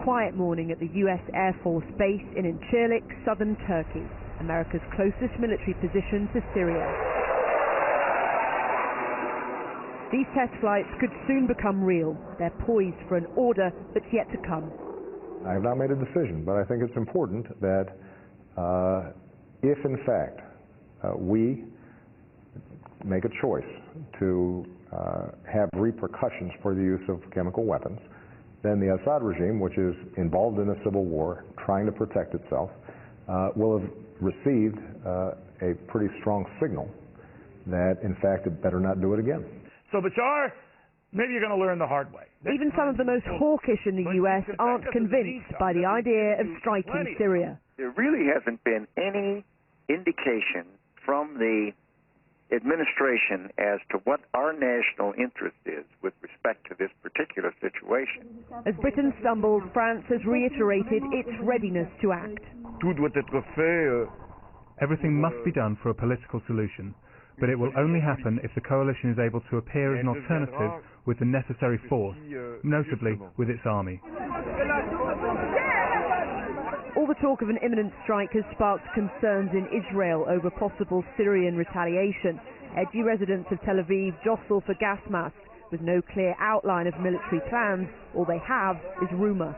quiet morning at the US Air Force Base in Incirlik, southern Turkey, America's closest military position to Syria. These test flights could soon become real. They're poised for an order that's yet to come. I have not made a decision, but I think it's important that if in fact we make a choice to have repercussions for the use of chemical weapons, then the Assad regime, which is involved in a civil war, trying to protect itself, will have received a pretty strong signal that, in fact, it better not do it again. So, Bashar, maybe you're going to learn the hard way. Even some of the most hawkish in the US aren't convinced by the idea of striking Syria. There really hasn't been any indication from the administration as to what our national interest is with respect to this particular situation. As Britain stumbles, France has reiterated its readiness to act. Everything must be done for a political solution, but it will only happen if the coalition is able to appear as an alternative with the necessary force, notably with its army. All the talk of an imminent strike has sparked concerns in Israel over possible Syrian retaliation. Edgy residents of Tel Aviv jostle for gas masks with no clear outline of military plans. All they have is rumor.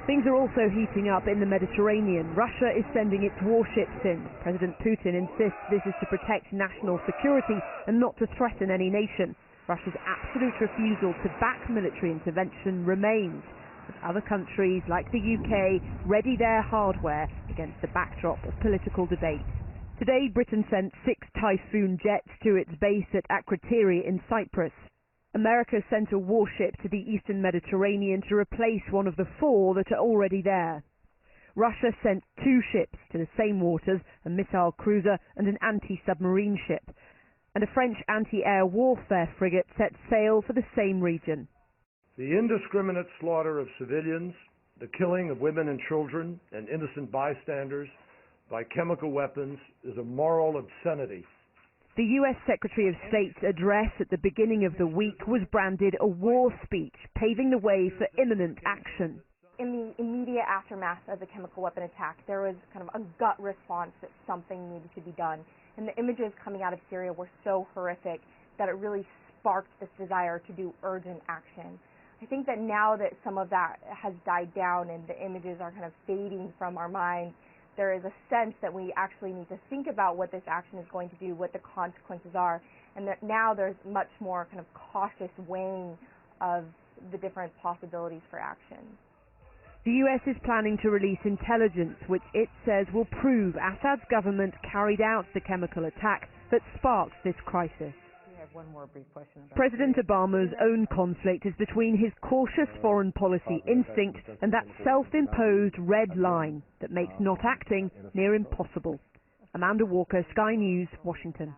Things are also heating up in the Mediterranean. Russia is sending its warships in. President Putin insists this is to protect national security and not to threaten any nation. Russia's absolute refusal to back military intervention remains, as other countries like the UK ready their hardware against the backdrop of political debate. Today, Britain sent 6 Typhoon jets to its base at Akrotiri in Cyprus. America sent a warship to the eastern Mediterranean to replace one of the 4 that are already there. Russia sent 2 ships to the same waters, a missile cruiser and an anti-submarine ship. And a French anti-air warfare frigate set sail for the same region. The indiscriminate slaughter of civilians, the killing of women and children and innocent bystanders by chemical weapons is a moral obscenity. The US Secretary of State's address at the beginning of the week was branded a war speech, paving the way for imminent action. In the immediate aftermath of the chemical weapon attack, there was kind of a gut response that something needed to be done. And the images coming out of Syria were so horrific that it really sparked this desire to do urgent action. I think that now that some of that has died down and the images are kind of fading from our minds, there is a sense that we actually need to think about what this action is going to do, what the consequences are, and that now there's much more kind of cautious weighing of the different possibilities for action. The US is planning to release intelligence which it says will prove Assad's government carried out the chemical attack that sparked this crisis. One more brief question. President Obama's own conflict is between his cautious foreign policy instinct and that self-imposed red line that makes not acting near impossible. Amanda Walker, Sky News, Washington.